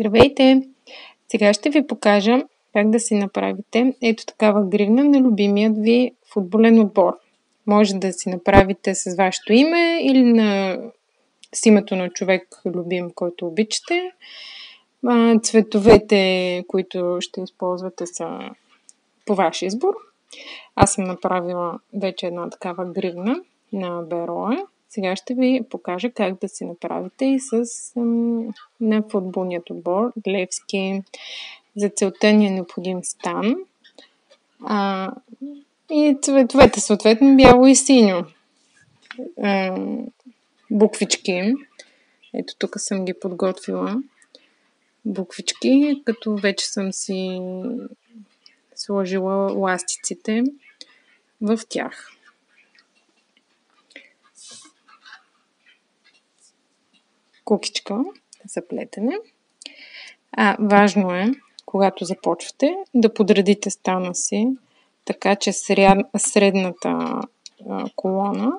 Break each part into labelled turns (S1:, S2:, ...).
S1: Здравейте! Сега ще ви покажа как да си направите ето такава гривна на любимият ви футболен отбор. Може да си направите с вашето име или с името на човек любим, който обичате. Цветовете, които ще използвате, са по ваш избор. Аз съм направила вече една такава гривна на Бероя. Сега ще ви покажа как да си направите и на футболният отбор Левски. За целта ни е необходим стан. И цветовете съответно бяло и синьо. Буквички. Ето тук съм ги подготвила. Буквички, като вече съм си сложила ластиците в тях. Кукичка за плетене. Важно е, когато започвате, да подредите стана си, така че средната колона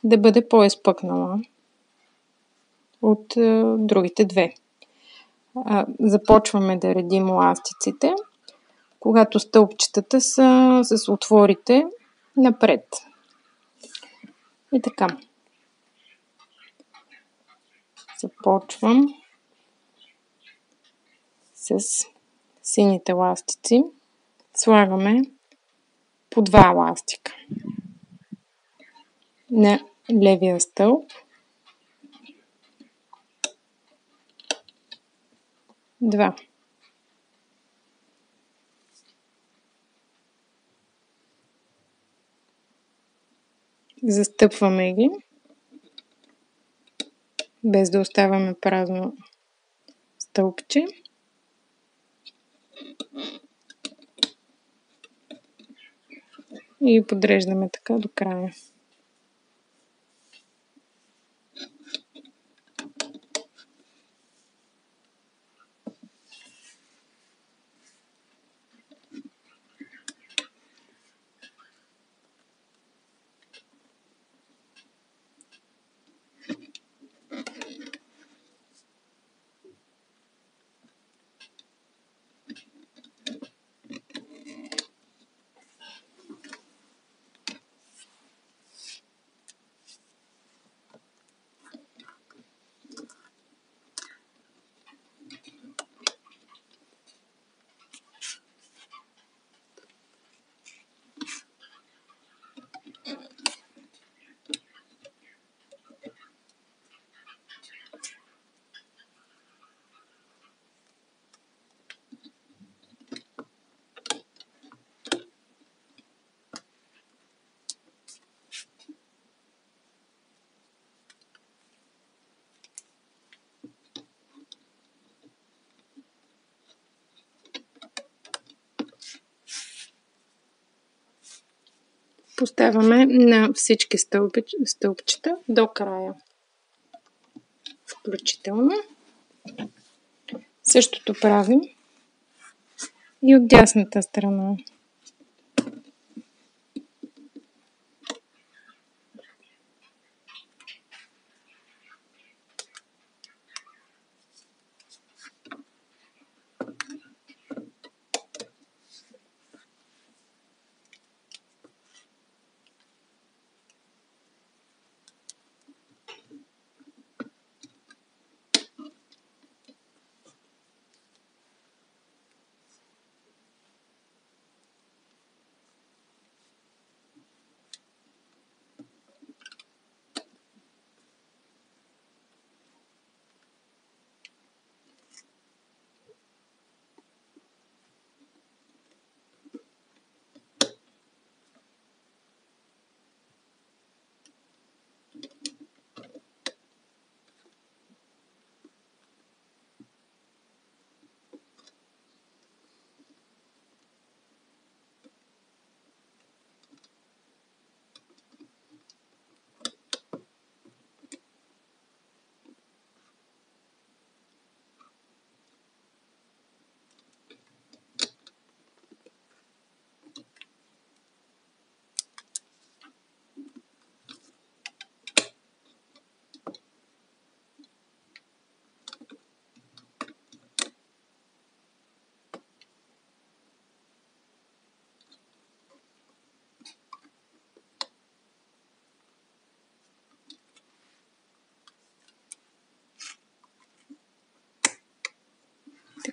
S1: да бъде по-изпъкнала от другите две. Започваме да редим ластиците, когато стълбчетата са с отворите напред. И така. Започвам с сините ластици. Слагаме по 2 ластика на левия стълб, 2. Застъпваме ги, без да оставяме празно стълбче. И подреждаме така до края. Поставяме на всички стълбчета до края. Включително. Същото правим и от дясната страна.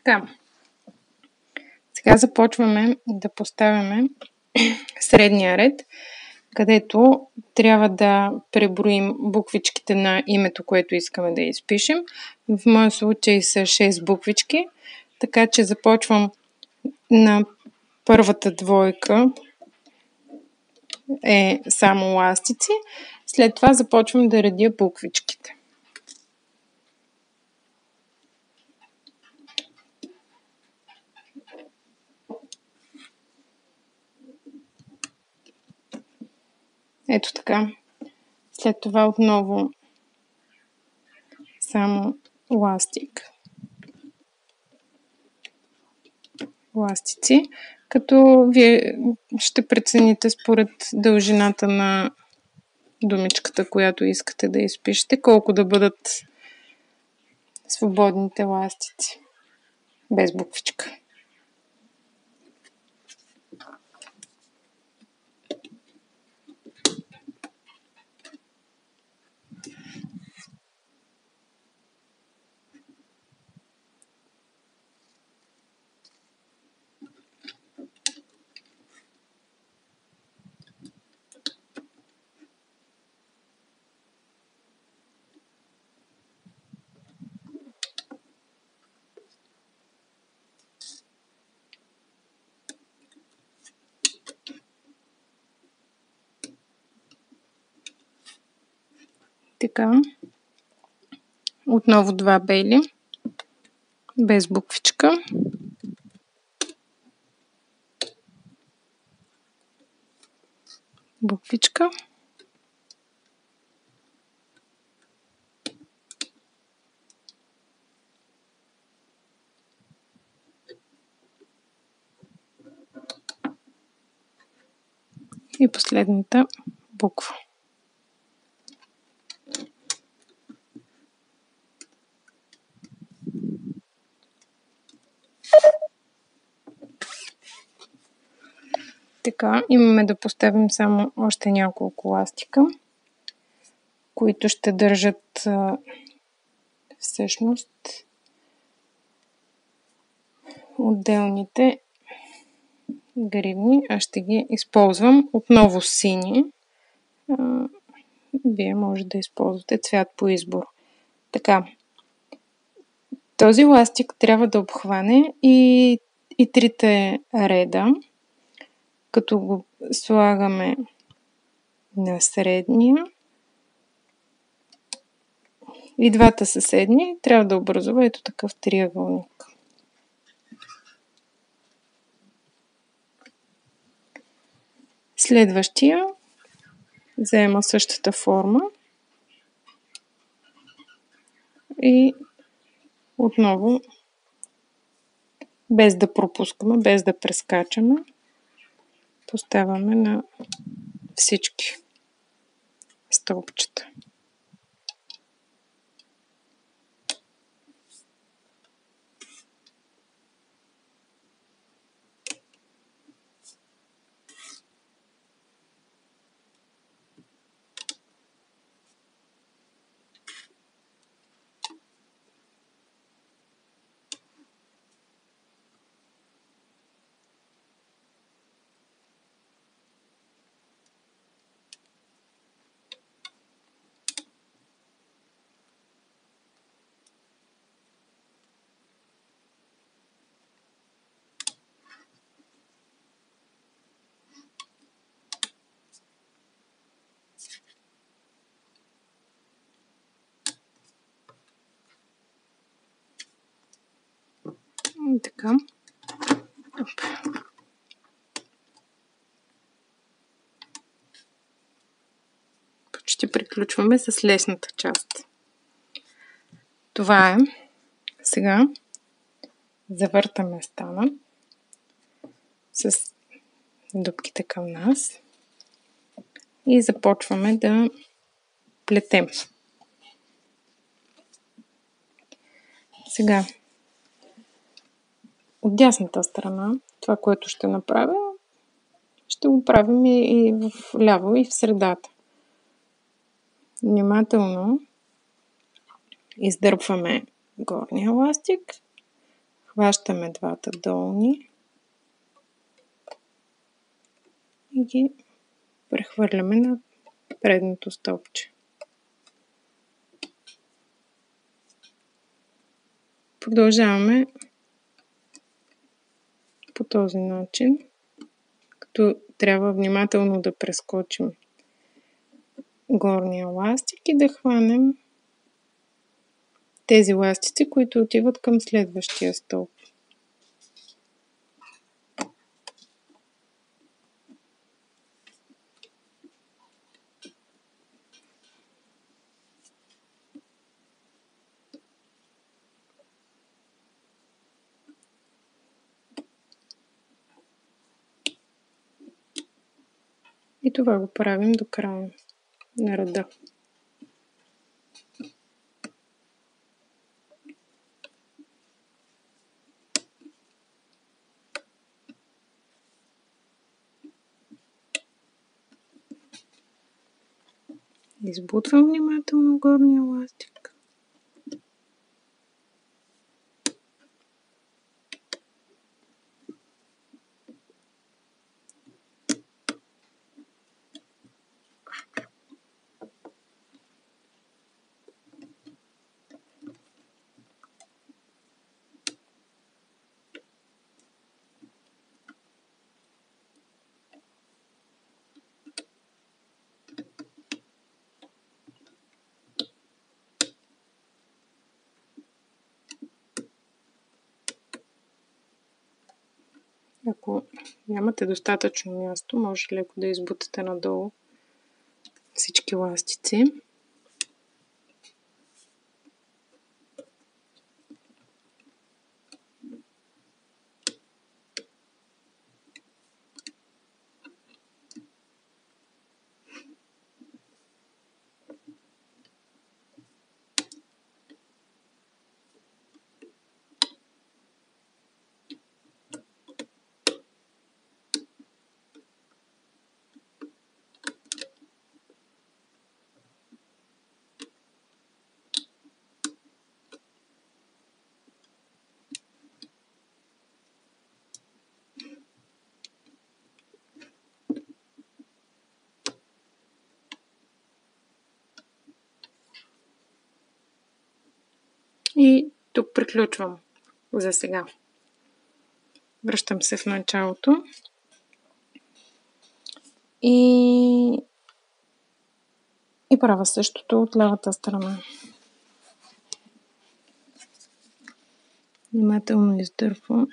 S1: Така, сега започваме да поставяме средния ред, където трябва да преброим буквичките на името, което искаме да изпишем. В моя случай са 6 буквички, така че започвам на първата двойка е само ластици. След това започвам да редя буквичките. Ето така. След това отново само ластик. Ластици, като вие ще прецените според дължината на думичката, която искате да изпишете, колко да бъдат свободните ластици, без буквичка. Така. Отново 2 бели, без буквичка. Буквичка. И последната буква. Така, имаме да поставим само още няколко ластика, които ще държат всъщност отделните гривни. Аз ще ги използвам отново сини. Вие може да използвате цвят по избор. Така, този ластик трябва да обхване и трите реда, като го слагаме на средния. И двата съседни трябва да образува ето такъв триъгълник. Следващия взема същата форма и отново, без да пропускаме, без да прескачаме, поставяме на всички стълбчета. И така. Почти приключваме с лесната част. Това е. Сега завъртаме стана с дупките към нас и започваме да плетем. Сега от дясната страна, това, което ще направя, ще го правим и в ляво, и в средата. Внимателно издърпваме горния ластик, Хващаме двата долни и ги прехвърляме на предното стълбче. Продължаваме по този начин, като трябва внимателно да прескочим горния ластик и да хванем тези ластици, които отиват към следващия стълб. И това го правим до края на реда. Избутвам внимателно горния ластик. Ако нямате достатъчно място, може леко да избутате надолу всички ластици. И тук приключвам за сега. Връщам се в началото. И правя същото от лявата страна. Внимателно издърпвам.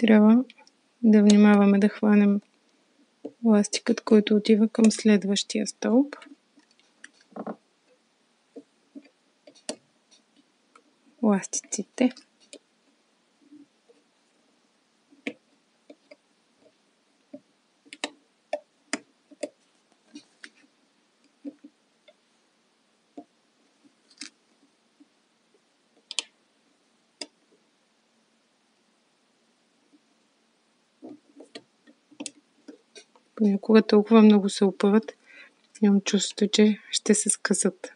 S1: Трябва да внимаваме да хванем ластикът, който отива към следващия стълб. Ластиците. Понякога толкова много се опъват, имам чувство, че ще се скъсат.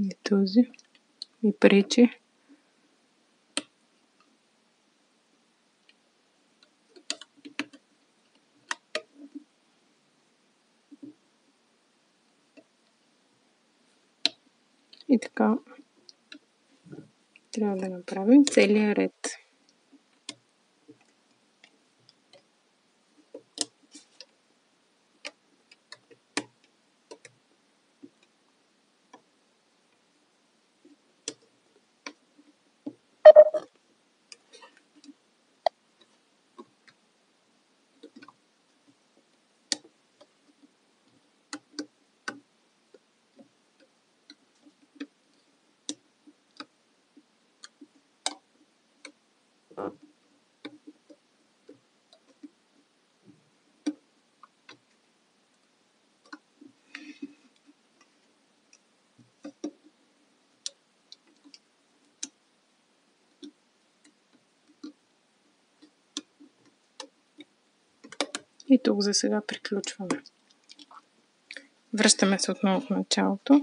S1: И този ми пречи. И така трябва да направим целия ред. И тук за сега приключваме. Връщаме се отново в началото.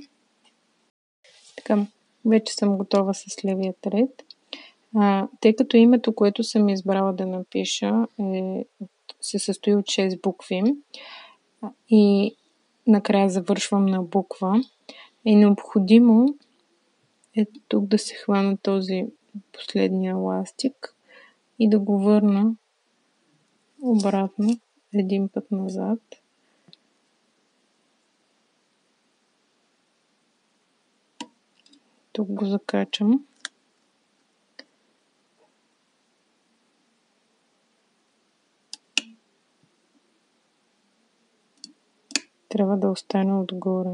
S1: Така, вече съм готова с левият ред. Тъй като името, което съм избрала да напиша, се състои от 6 букви и накрая завършвам на буква, е необходимо тук да се хвана този последния еластик и да го върна обратно един път назад. Тук го закачам. Трябва да остане отгоре.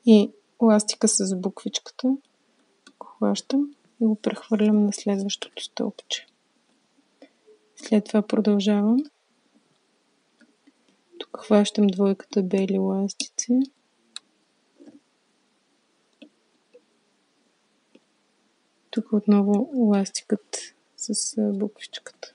S1: И еластика с буквичката го хващам и го прехвърлям на следващото стълбче. След това продължавам. Тук хващам двойката бели еластици. Тук отново еластикът с буквичката.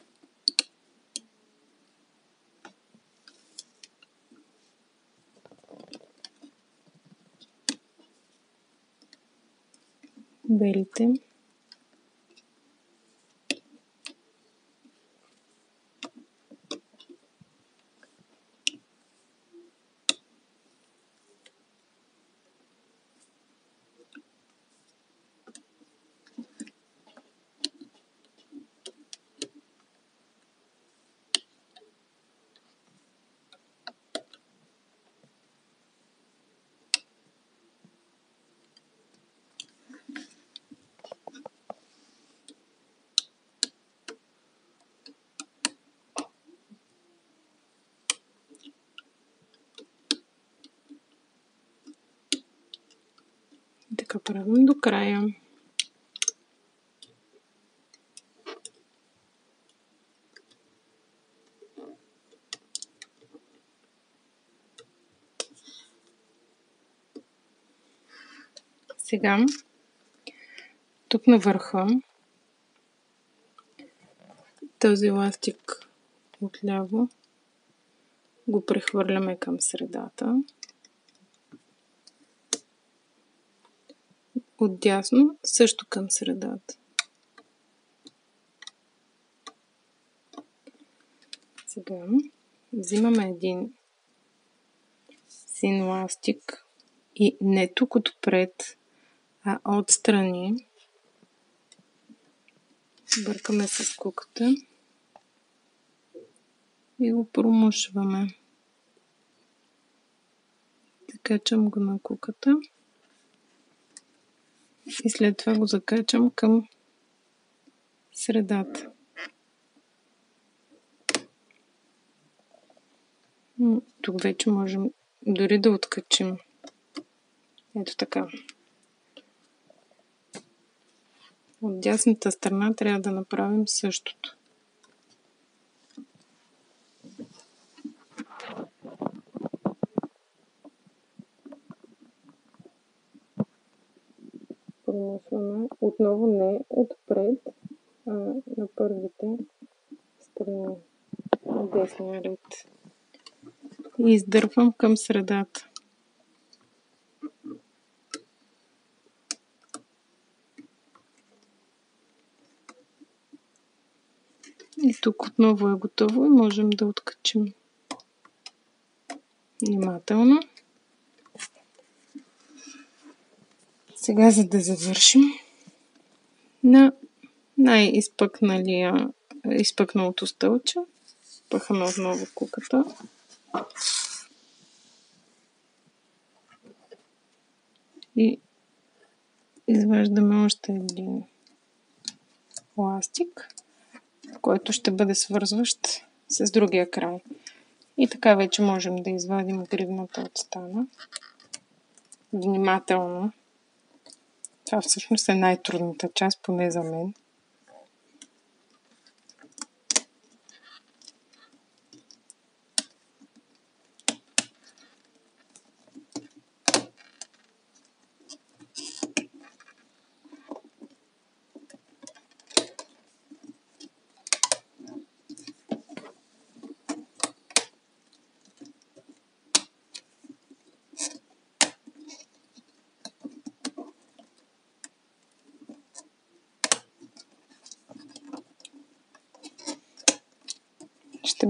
S1: Белите. Така правим до края. Сега тук на върха този еластик отляво го прехвърляме към средата. Отдясно също към средата. Сега взимаме един син еластик и не тук отпред, а отстрани. Бъркаме с куката и го промушваме. Закачам го на куката и след това го закачам към средата. Тук вече можем дори да откачим. Ето така. От дясната страна трябва да направим същото. Промусваме отново не отпред, а на първите страни на десния ред. И издърпвам към средата. И тук отново е готово и можем да откачим внимателно. Сега, за да завършим, на изпъкналото стълче пъхаме отново куката. И изваждаме още един еластик, който ще бъде свързващ с другия край. И така вече можем да извадим гривната от стана. Внимателно. Това всъщност е най-трудната част, поне за мен.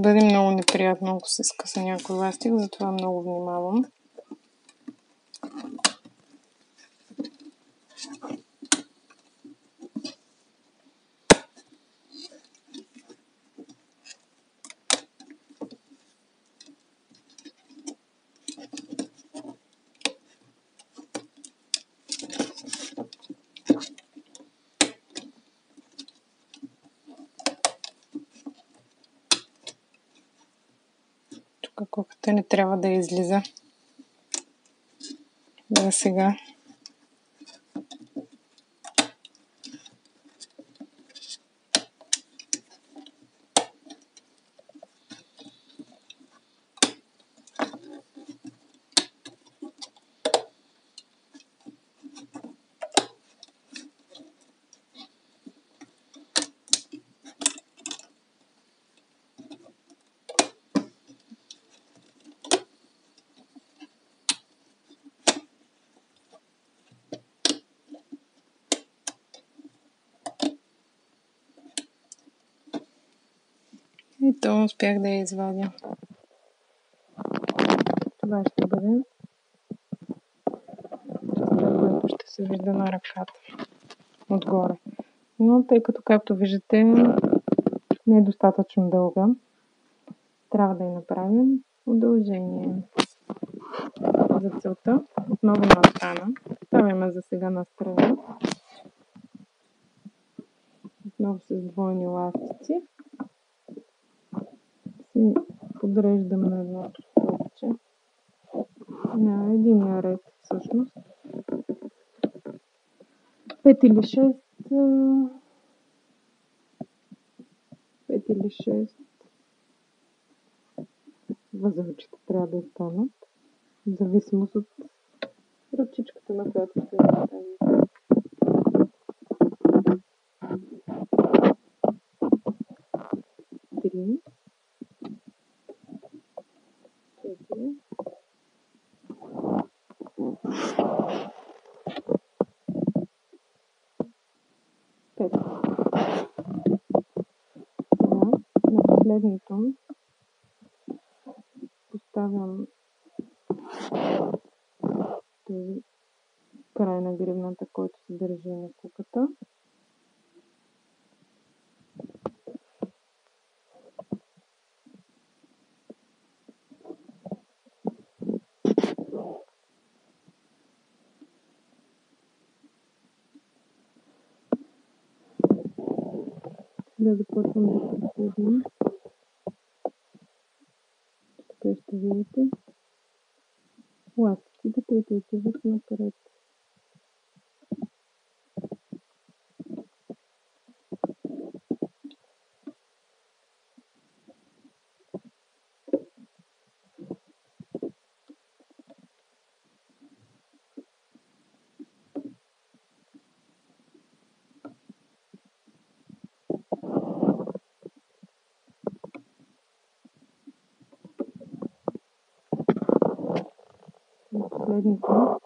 S1: бъде много неприятно, ако се скъса някой ластик, затова много внимавам. Тук куката не трябва да излиза за сега. И то успях да я извадя. Това ще бъде, което ще се вижда на ръката отгоре. Но тъй като, както виждате, не е достатъчно дълга, трябва да я направим удължение. За целта отново настрана. Ставяме за сега на страна. Отново с двойни ластици. Си подреждам на едното стълбче. На единия ред всъщност. 5 или 6 възълчета трябва да останат. В зависимост от ръчичката, на която ще я направим. 3, 4, 5. На последното поставям този край на гривната, който се държи на куката. Да започвам да присъединям. Така ще видите ластиците, които отиват напред. Последното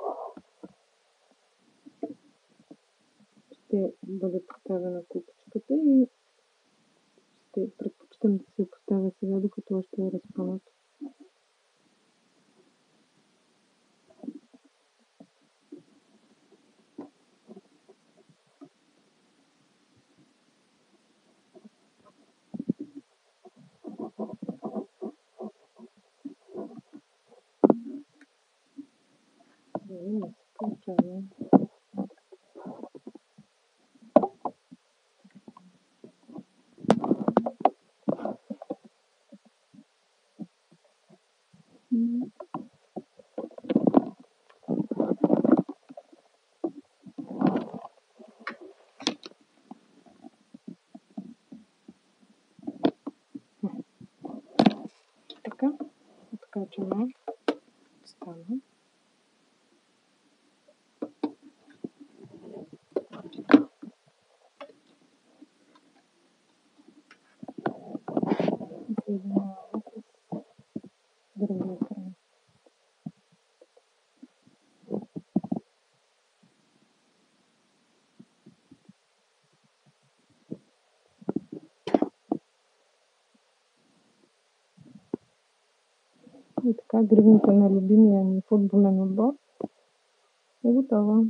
S1: ще бъде поставена кукичката и ще предпочитам да се поставя сега, докато още е разпънато. Не се получава. Така, откачваме. Стана. И съединяваме с другия край. И така гривната на любимия ни футболен отбор е готова.